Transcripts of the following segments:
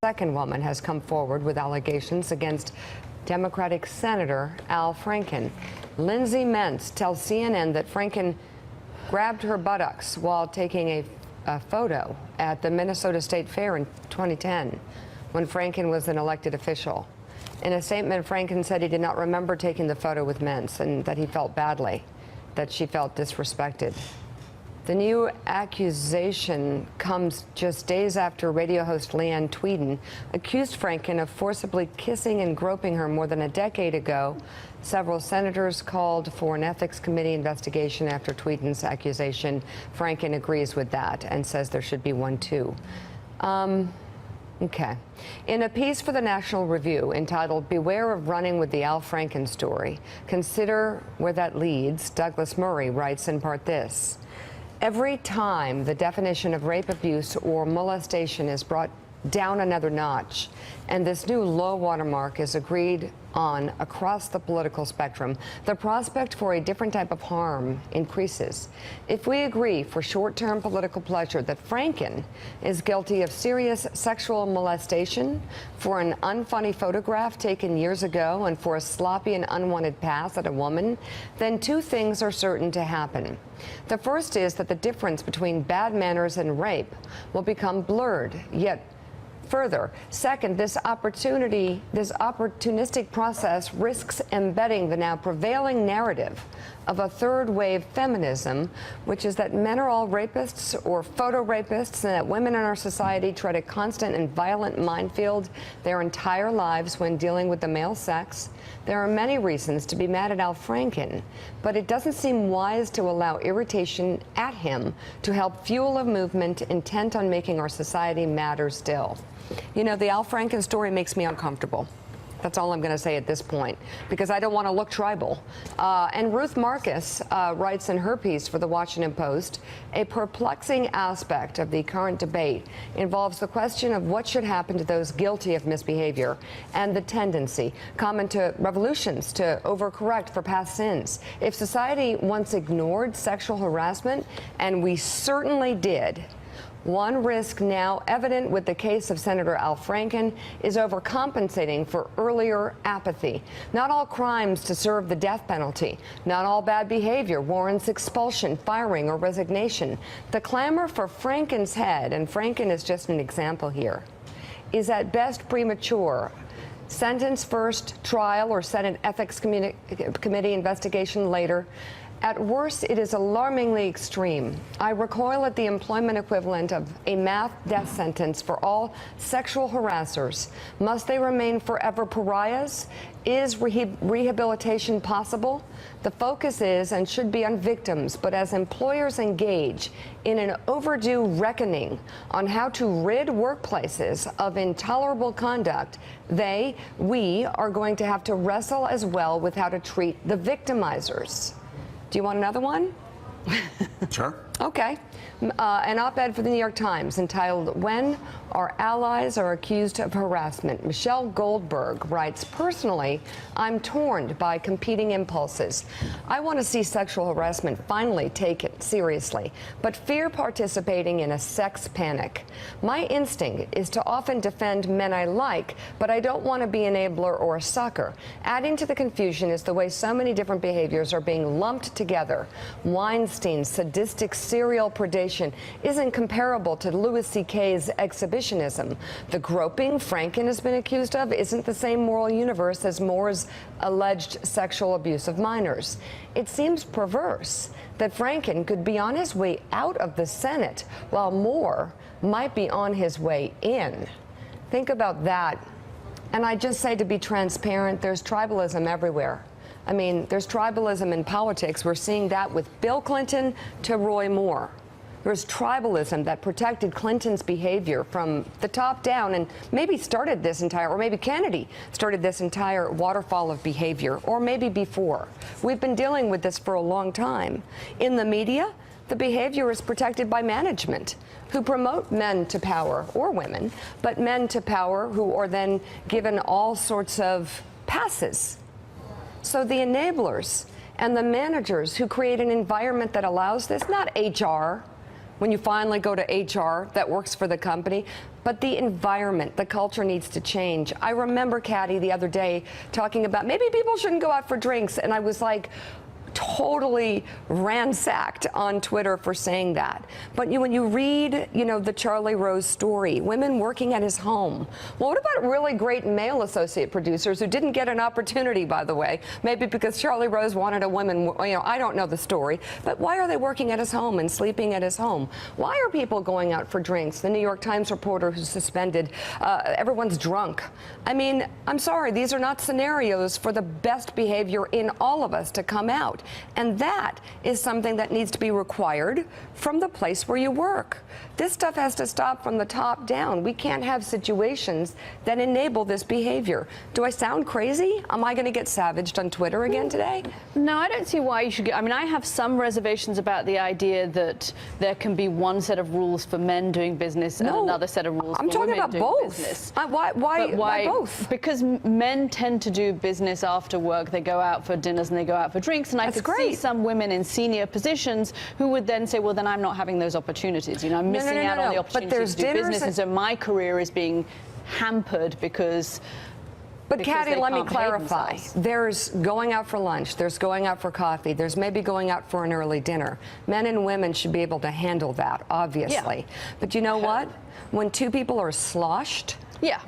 second woman has come forward with allegations against Democratic Senator Al Franken. Lindsay Mentz tells CNN that Franken grabbed her buttocks while taking a photo at the Minnesota State Fair in 2010, when Franken was an elected official. In a statement, Franken said he did not remember taking the photo with Mentz and that he felt badly, that she felt disrespected. The new accusation comes just days after radio host Leanne Tweeden accused Franken of forcibly kissing and groping her more than a decade ago. Several senators called for an ethics committee investigation after Tweeden's accusation. Franken agrees with that and says there should be one too. Okay. In a piece for the National Review entitled "Beware of Running with the Al Franken Story, Consider Where That Leads," Douglas Murray writes in part this: every time the definition of rape, abuse, or molestation is brought down another notch, and this new low watermark is agreed on across the political spectrum, the prospect for a different type of harm increases. If we agree for short-term political pleasure that Franken is guilty of serious sexual molestation, for an unfunny photograph taken years ago, and for a sloppy and unwanted pass at a woman, then two things are certain to happen. The first is that the difference between bad manners and rape will become blurred, yet further. Second, this opportunistic process risks embedding the now prevailing narrative of a third-wave feminism, which is that men are all rapists or photo-rapists, and that women in our society tread a constant and violent minefield their entire lives when dealing with the male sex. There are many reasons to be mad at Al Franken, but it doesn't seem wise to allow irritation at him to help fuel a movement intent on making our society madder still. You know, the Al Franken story makes me uncomfortable. That's all I'm going to say at this point, because I don't want to look tribal. And Ruth Marcus writes in her piece for the Washington Post, a perplexing aspect of the current debate involves the question of what should happen to those guilty of misbehavior and the tendency, common to revolutions, to overcorrect for past sins. If society once ignored sexual harassment, and we certainly did, one risk now evident with the case of Senator Al Franken is overcompensating for earlier apathy. Not all crimes deserve the death penalty. Not all bad behavior warrants expulsion, firing, or resignation. The clamor for Franken's head, and Franken is just an example here, is at best premature. Sentence first, trial or Senate Ethics Committee investigation later. At worst, it is alarmingly extreme. I recoil at the employment equivalent of a mass death sentence for all sexual harassers. Must they remain forever pariahs? Is rehabilitation possible? The focus is and should be on victims, but as employers engage in an overdue reckoning on how to rid workplaces of intolerable conduct, we are going to have to wrestle as well with how to treat the victimizers. Do you want another one? Sure. Okay. An op-ed for the New York Times entitled "When Our Allies Are Accused of Harassment." Michelle Goldberg writes, personally, I'm torn by competing impulses. I want to see sexual harassment finally taken seriously, but fear participating in a sex panic. My instinct is to often defend men I like, but I don't want to be an enabler or a sucker. Adding to the confusion is the way so many different behaviors are being lumped together. Weinstein's sadistic serial predation isn't comparable to Louis C.K.'s exhibitionism. The groping Franken has been accused of isn't the same moral universe as Moore's alleged sexual abuse of minors. It seems perverse that Franken could be on his way out of the Senate while Moore might be on his way in. Think about that. And I just say, to be transparent, there's tribalism everywhere. I mean, there's tribalism in politics. We're seeing that with Bill Clinton to Roy Moore. There's tribalism that protected Clinton's behavior from the top down and maybe started this entire, or maybe Kennedy started this entire waterfall of behavior, or maybe before. We've been dealing with this for a long time. In the media, the behavior is protected by management, who promote men to power, or women, but men to power who are then given all sorts of passes. So the enablers and the managers who create an environment that allows this, not HR, when you finally go to HR that works for the company. But the environment, the culture needs to change. I remember Kathy the other day talking about maybe people shouldn't go out for drinks, and I was like, totally ransacked on Twitter for saying that. But when you read, the Charlie Rose story, women working at his home. Well, what about really great male associate producers who didn't get an opportunity, by the way? Maybe because Charlie Rose wanted a woman, I don't know the story. But why are they working at his home and sleeping at his home? Why are people going out for drinks? The New York Times reporter who's suspended, everyone's drunk. I mean, I'm sorry, these are not scenarios for the best behavior in all of us to come out. And that is something that needs to be required from the place where you work. This stuff has to stop from the top down. We can't have situations that enable this behavior. Do I sound crazy? Am I going to get savaged on Twitter again today? No, I don't see why you should get. I mean, I have some reservations about the idea that there can be one set of rules for men doing business and another set of rules for women doing business. I'm talking about both. Why both? Because men tend to do business after work. They go out for dinners and they go out for drinks. And I could see some women in senior positions who would then say, well, then I'm not having those opportunities. I'm missing out on the opportunity to do business. And so my career is being hampered because... But Kathy, let me clarify. There's going out for lunch, there's going out for coffee, there's maybe going out for an early dinner. Men and women should be able to handle that, obviously. Yeah. But you know what? When two people are sloshed,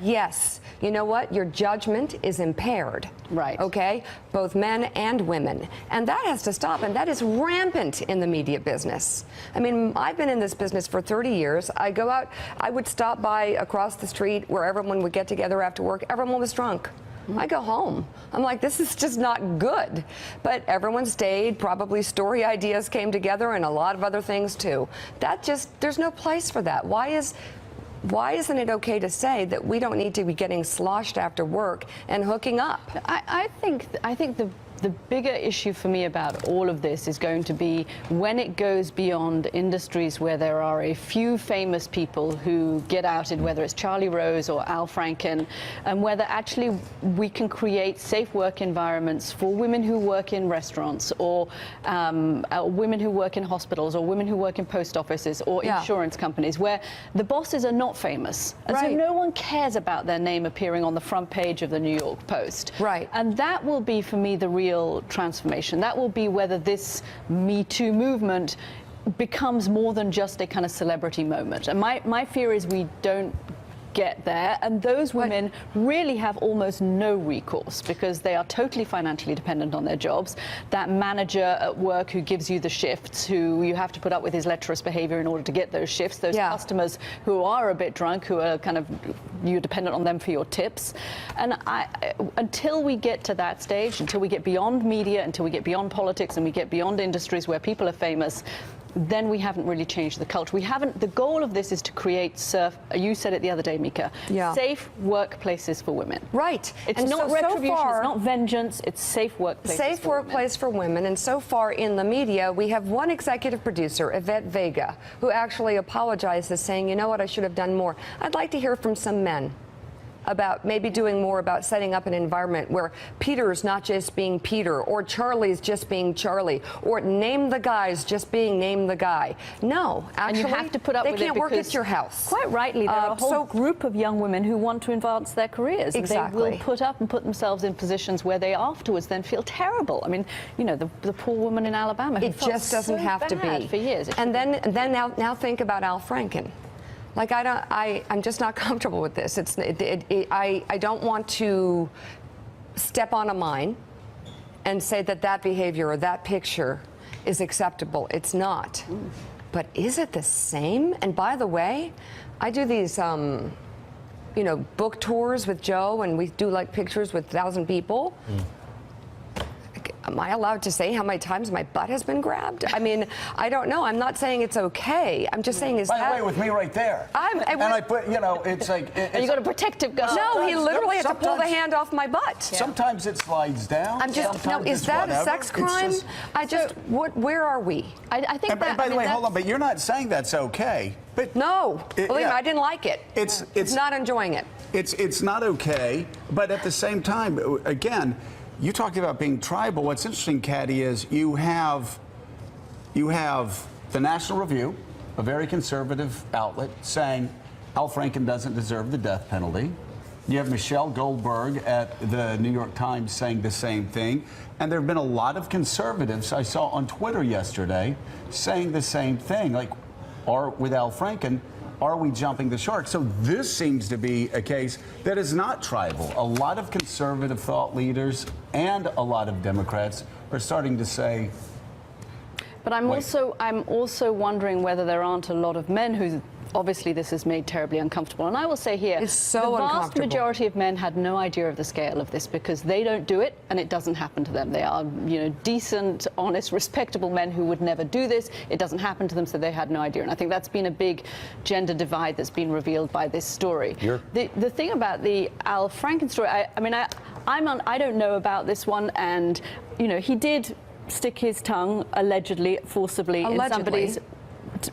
yes, you know what? Your judgment is impaired. Right. Okay? Both men and women. And that has to stop, and that is rampant in the media business. I mean, I've been in this business for 30 years. I go out, I would stop by across the street where everyone would get together after work. Everyone was drunk. I go home. I'm like, this is just not good. But everyone stayed. Probably story ideas came together and a lot of other things, too. There's no place for that. Why isn't it okay to say that we don't need to be getting sloshed after work and hooking up? I think the bigger issue for me about all of this is going to be when it goes beyond industries where there are a few famous people who get outed, whether it's Charlie Rose or Al Franken, and whether actually we can create safe work environments for women who work in restaurants or women who work in hospitals or women who work in post offices or insurance companies where the bosses are not famous. And so no one cares about their name appearing on the front page of the New York Post. Right. And that will be, for me, the real transformation. That will be whether this Me Too movement becomes more than just a kind of celebrity moment. And my fear is we don't get there, and those women really have almost no recourse because they are totally financially dependent on their jobs. That manager at work who gives you the shifts, who you have to put up with his lecherous behavior in order to get those shifts, those customers who are a bit drunk, who are kind of, you're dependent on them for your tips. And until we get to that stage, until we get beyond media, until we get beyond politics and we get beyond industries where people are famous, then we haven't really changed the culture. The goal of this is to create you said it the other day, Mika, safe workplaces for women. Right. It's not retribution, it's not vengeance, it's safe workplaces Safe workplace for women. And so far in the media, we have one executive producer, Yvette Vega, who actually apologizes, saying, you know what, I should have done more. I'd like to hear from some men about maybe doing more about setting up an environment where Peter's not just being Peter, or Charlie's just being Charlie, or name the guy's just being name the guy. No, actually, and you have to put up with they can't work at your house. Quite rightly, there are a whole group of young women who want to advance their careers. Exactly. And they will put up and put themselves in positions where they afterwards then feel terrible. I mean, the poor woman in Alabama who felt just doesn't so have to bad be for years. And then now think about Al Franken. Like, I'm just not comfortable with this. I don't want to step on a mine and say that behavior or that picture is acceptable. It's not. But is it the same? And by the way, I do these, book tours with Joe, and we do like pictures with 1,000 people. Am I allowed to say how many times my butt has been grabbed? I mean, I don't know. I'm not saying it's okay. I'm just saying By the way, with me right there. I put, it's like... And you got a protective guard. No, he literally had to pull the hand off my butt. Sometimes it slides down. Is that a sex crime? Where are we? I think that... By the way, hold on, but you're not saying that's okay. But no, believe me, I didn't like it. It's not enjoying it. It's not okay, but at the same time, again, you talked about being tribal. What's interesting, Kathy, is you have the National Review, a very conservative outlet, saying Al Franken doesn't deserve the death penalty. You have Michelle Goldberg at the New York Times saying the same thing. And there have been a lot of conservatives I saw on Twitter yesterday saying the same thing. Like, with Al Franken, are we jumping the shark? So this seems to be a case that is not tribal. A lot of conservative thought leaders and a lot of Democrats are starting to say. But I'm also wondering whether there aren't a lot of men who. Obviously, this is made terribly uncomfortable. And I will say here, it's so the vast uncomfortable. majority of men had no idea of the scale of this because they don't do it and it doesn't happen to them. They are, decent, honest, respectable men who would never do this. It doesn't happen to them, so they had no idea. And I think that's been a big gender divide that's been revealed by this story. The thing about the Al Franken story, I don't know about this one, and, he did stick his tongue, allegedly, forcibly, in somebody's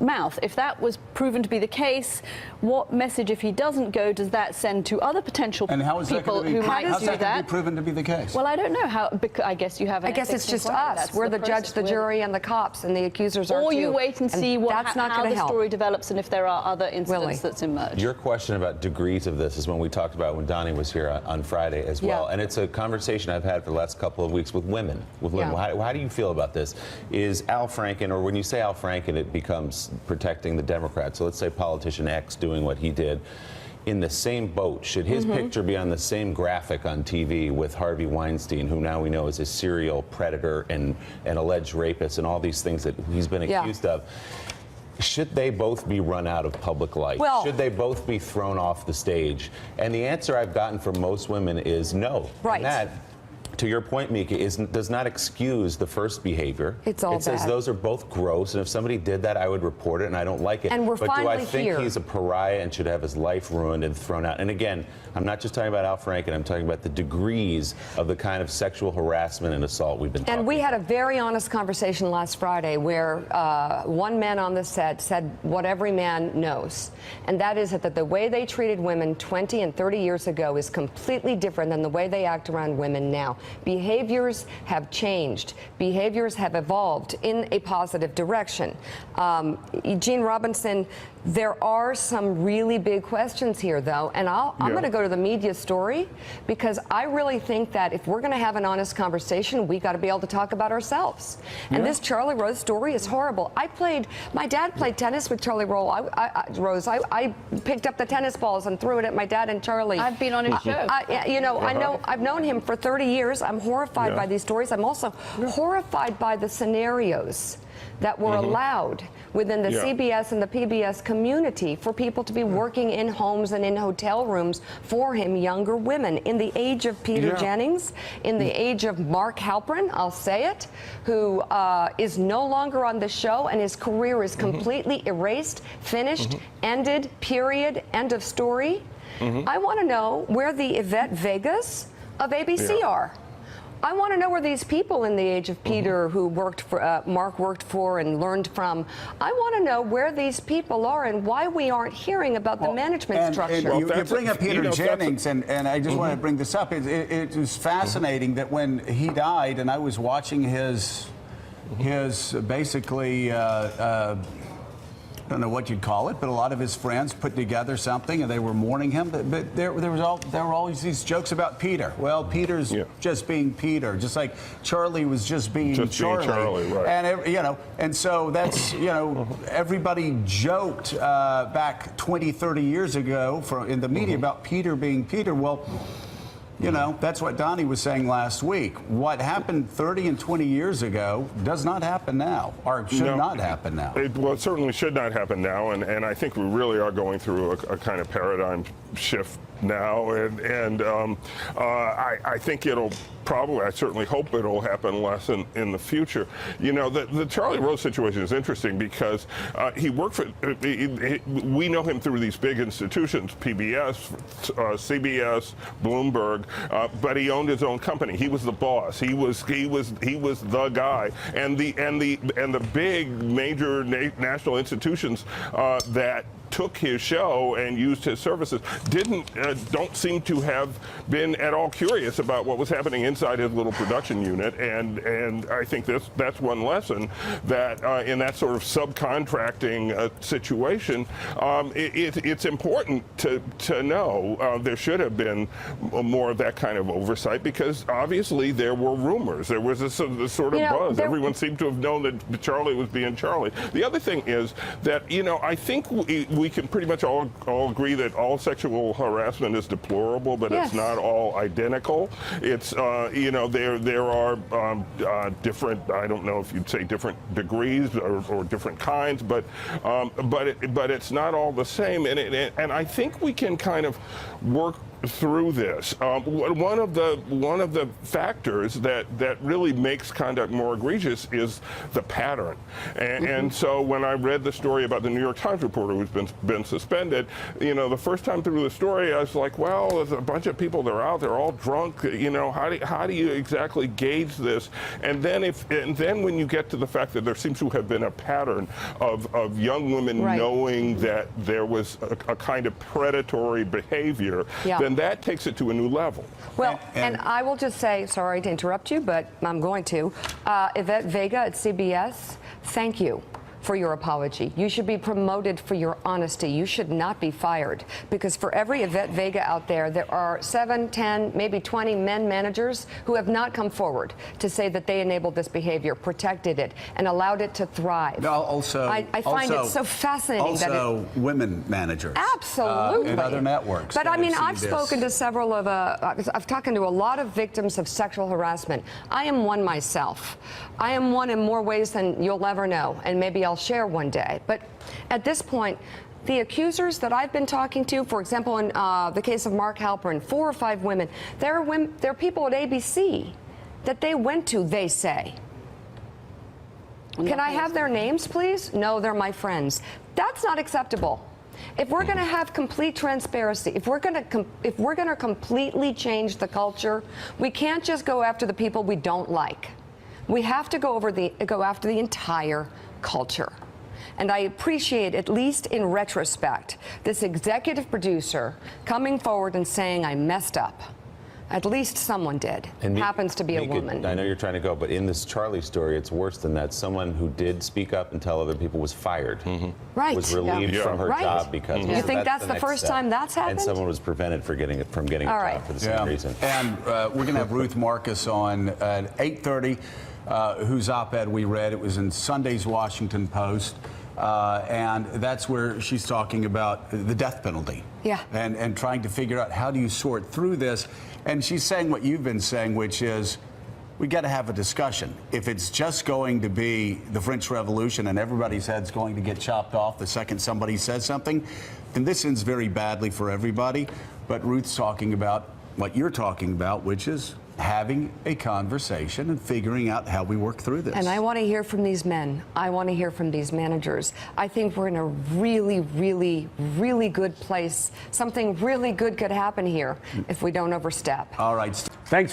mouth. If that was proven to be the case, what message, if he doesn't go, does that send to other potential people who might do that? Be proven to be the case? Well, I don't know how. Because I guess you have. I guess it's just us. We're the judge, the jury, and the cops, and the accusers are too. Or you wait and see how the story develops and if there are other incidents that's emerged. Your question about degrees of this is one we talked about when Donnie was here on Friday as well, and it's a conversation I've had for the last couple of weeks with women. How do you feel about this? Is Al Franken, or when you say Al Franken, it becomes protecting the Democrats. So let's say politician X doing what he did, in the same boat. Should his picture be on the same graphic on TV with Harvey Weinstein, who now we know is a serial predator and an alleged rapist and all these things that he's been accused of? Should they both be run out of public life? Should they both be thrown off the stage? And the answer I've gotten from most women is no. Right. And that, to your point, Mika, does not excuse the first behavior. It's all It says bad. those are both gross, and if somebody did that, I would report it, and I don't like it. And we're but do I finally think here. he's a pariah and should have his life ruined and thrown out? And again, I'm not just talking about Al Franken, I'm talking about the degrees of the kind of sexual harassment and assault we've been talking about. And we had a very honest conversation last Friday where one man on the set said what every man knows, and that is that the way they treated women 20 and 30 years ago is completely different than the way they act around women now. Behaviors have changed. Behaviors have evolved in a positive direction. Gene Robinson, there are some really big questions here, though, and I'm going to go to the media story because I really think that if we're going to have an honest conversation, we got to be able to talk about ourselves. And this Charlie Rose story is horrible. My dad played tennis with Charlie Rose. I picked up the tennis balls and threw it at my dad and Charlie. I've been on his show. I've known him for 30 years. I'm horrified by these stories. I'm also horrified by the scenarios that were allowed within the CBS and the PBS community for people to be working in homes and in hotel rooms for him, younger women. In the age of Peter Jennings, in the age of Mark Halperin, I'll say it, who is no longer on the show and his career is completely erased, finished, ended, period, end of story. I want to know where the Yvette Vegas of ABC are. I want to know where these people in the age of Peter who Mark worked for and learned from, I want to know where these people are and why we aren't hearing about the management structure. And you bring up Peter Jennings, and I just want to bring this up. It was fascinating that when he died, and I was watching his basically, I don't know what you'd call it, but a lot of his friends put together something and they were mourning him. But there were always these jokes about Peter. Well, Peter's just being Peter, just like Charlie was just being Charlie. Right. And and so that's everybody joked back 20, 30 years ago in the media about Peter being Peter. Well, that's what Donnie was saying last week. What happened 30 and 20 years ago does not happen now, or should not happen now. It certainly should not happen now, and I think we really are going through a kind of paradigm shift now, and I think it'll probably, I certainly hope it'll happen less in the future. The Charlie Rose situation is interesting because he worked for, we know him through these big institutions, PBS, CBS, Bloomberg, but he owned his own company. He was the boss. He was the guy, and the big major national institutions that took his show and used his services don't seem to have been at all curious about what was happening inside his little production unit, and I think that's one lesson, that in that sort of subcontracting situation, it's important to know there should have been more of that kind of oversight, because obviously there were rumors. There was this sort of buzz. Everyone seemed to have known that Charlie was being Charlie. The other thing is that, I think we can pretty much all agree that all sexual harassment is deplorable, but yes. It's not all identical. It's, there are different, I don't know if you'd say different degrees or different kinds, but it's not all the same. And I think we can kind of work through this. One of the factors that really makes conduct more egregious is the pattern. And so when I read the story about the New York Times reporter who's been suspended, the first time through the story, I was like, well, there's a bunch of people that are out, they're all drunk. How do you exactly gauge this? And then when you get to the fact that there seems to have been a pattern of young women right. knowing that there was a kind of predatory behavior, yeah. then that takes it to a new level. Well, and I will just say, sorry to interrupt you, but I'm going to. Yvette Vega at CBS, thank you for your apology. You should be promoted for your honesty. You should not be fired, because for every Yvette Vega out there, there are 7, 10, maybe 20 men managers who have not come forward to say that they enabled this behavior, protected it, and allowed it to thrive. No, I find it so fascinating. Also, women managers. Absolutely. In other networks. But I mean, I've this. spoken to several of, I've talked to a lot of victims of sexual harassment. I am one myself. I am one in more ways than you'll ever know, and maybe I'll share one day. But at this point, the accusers that I've been talking to, for example, in the case of Mark Halperin, 4 or 5 women, there are people at ABC that they went to, they say. Can I have their names, please? No, they're my friends. That's not acceptable. If we're going to have complete transparency, if we're going to completely change the culture, we can't just go after the people we don't like. We have to go after the entire culture. And I appreciate, at least in retrospect, this executive producer coming forward and saying, I messed up. At least someone did. And happens to be Mika, a woman. I know you're trying to go, but in this Charlie story, it's worse than that. Someone who did speak up and tell other people was fired. Right. Was relieved Yeah. from her Right. job because You think that's the next first step. time that's happened? And someone was prevented from getting a All job right. for the same reason. And we're going to have Ruth Marcus on at 8:30, whose op-ed we read. It was in Sunday's Washington Post. And that's where she's talking about the death penalty. Yeah. And trying to figure out how do you sort through this. And she's saying what you've been saying, which is we got to have a discussion. If it's just going to be the French Revolution and everybody's head's going to get chopped off the second somebody says something, then this ends very badly for everybody. But Ruth's talking about what you're talking about, which is having a conversation and figuring out how we work through this. And I want to hear from these men. I want to hear from these managers. I think we're in a really, really, really good place. Something really good could happen here if we don't overstep. All right. Thanks.